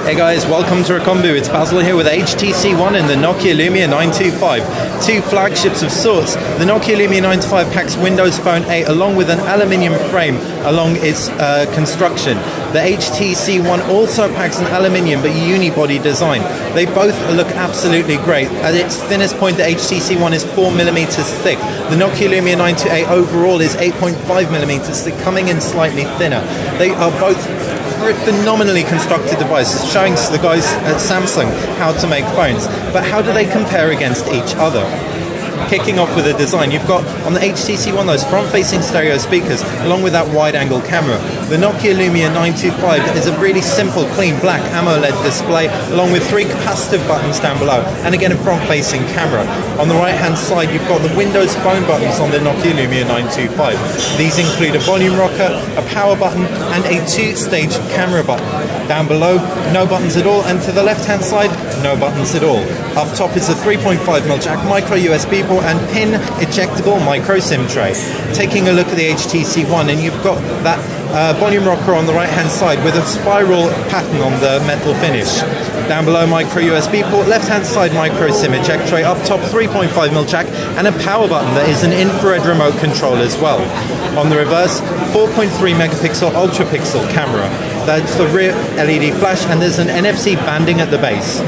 Hey guys, welcome to Rekombu. It's Basil here with HTC One and the Nokia Lumia 925. Two flagships of sorts. The Nokia Lumia 925 packs Windows Phone 8 along with an aluminium frame along its construction. The HTC One also packs an aluminium but unibody design. They both look absolutely great. At its thinnest point, the HTC One is 4mm thick. The Nokia Lumia 928 overall is 8.5mm thick, coming in slightly thinner. They are both phenomenally constructed devices, showing the guys at Samsung how to make phones. But how do they compare against each other? Kicking off with the design, you've got on the HTC One those front-facing stereo speakers along with that wide-angle camera. The Nokia Lumia 925 is a really simple, clean black AMOLED display along with 3 capacitive buttons down below and again a front-facing camera. On the right-hand side you've got the Windows Phone buttons on the Nokia Lumia 925. These include a volume rocker, a power button and a 2-stage camera button. Down below, no buttons at all, and to the left-hand side, no buttons at all. Up top is a 3.5mm jack, micro USB port and pin ejectable micro SIM tray. Taking a look at the HTC One, and you've got that volume rocker on the right hand side with a spiral pattern on the metal finish. Down below, micro USB port, left hand side micro SIM eject tray, up top 3.5mm jack and a power button that is an infrared remote control as well. On the reverse, 4.3 megapixel ultra pixel camera. That's the rear LED flash and there's an NFC banding at the base.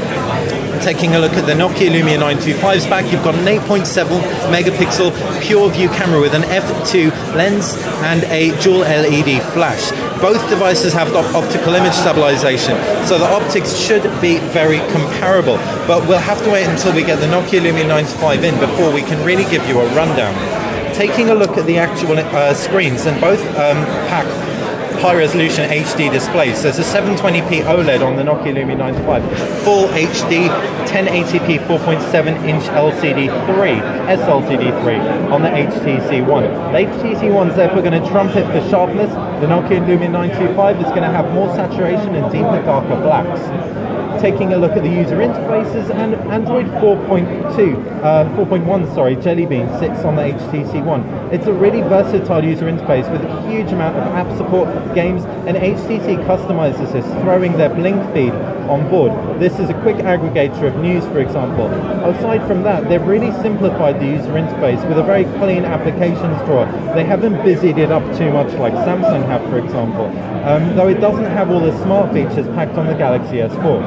Taking a look at the Nokia Lumia 925's back, you've got an 8.7 megapixel pure view camera with an f2 lens and a dual LED flash. Both devices have optical image stabilization, so the optics should be very comparable. But we'll have to wait until we get the Nokia Lumia 925 in before we can really give you a rundown. Taking a look at the actual screens, and both pack high-resolution HD displays. There's a 720p OLED on the Nokia Lumia 925, full HD 1080p 4.7-inch LCD3, SLCD3 on the HTC One. The HTC One's therefore going to trumpet for sharpness. The Nokia Lumia 925 is going to have more saturation and deeper, darker blacks. Taking a look at the user interfaces, and Android 4.1 Jelly Bean sits on the HTC One. It's a really versatile user interface with a huge amount of app support, games, and HTC customizes this, throwing their Blink feed on board. This is a quick aggregator of news, for example. Aside from that, they've really simplified the user interface with a very clean applications drawer. They haven't busied it up too much like Samsung have, for example, though it doesn't have all the smart features packed on the Galaxy S4.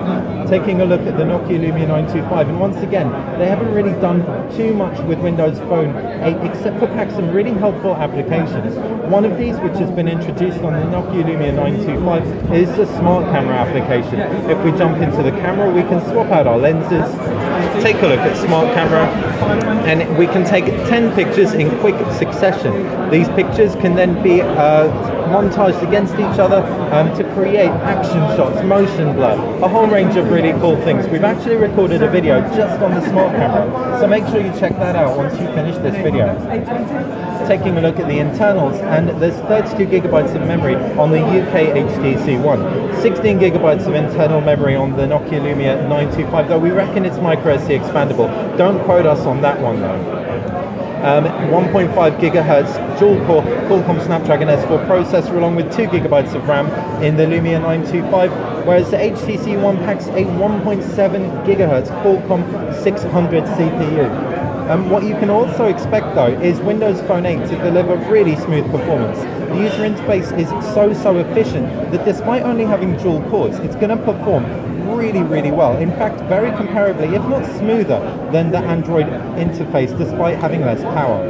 Taking a look at the Nokia Lumia 925, and once again, they haven't really done too much with Windows Phone 8 except for pack some really helpful applications. One of these, which has been introduced on the Nokia Lumia 925, is the smart camera application. If we jump into the camera, we can swap out our lenses, take a look at smart camera, and we can take 10 pictures in quick succession. These pictures can then be montaged against each other to create action shots, motion blur, a whole range of really cool things. We've actually recorded a video just on the smart camera, so make sure you check that out once you finish this video. Taking a look at the internals, and there's 32GB of memory on the UK HTC One, 16GB of internal memory on the Nokia Lumia 925, though we reckon it's micro SD expandable. Don't quote us on that one though. 1.5 GHz dual-core Qualcomm Snapdragon S4 processor along with 2GB of RAM in the Lumia 925, whereas the HTC One packs a 1.7 GHz Qualcomm 600 CPU. What you can also expect though is Windows Phone 8 to deliver really smooth performance. The user interface is so efficient that despite only having dual cores, it's going to perform really well. In fact, very comparably, if not smoother, than the Android interface despite having less power.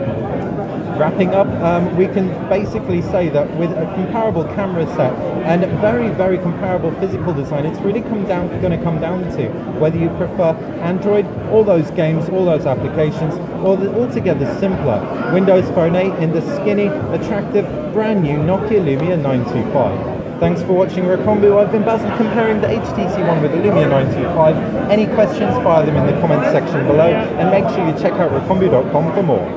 Wrapping up, we can basically say that with a comparable camera set and very comparable physical design, it's really going to come down to whether you prefer Android, all those games, all those applications, or the altogether simpler Windows Phone 8 in the skinny, attractive, brand new Nokia Lumia 925. Thanks for watching Rekombu. I've been Basil comparing the HTC One with the Lumia 925. Any questions, fire them in the comments section below, and make sure you check out rekombu.com for more.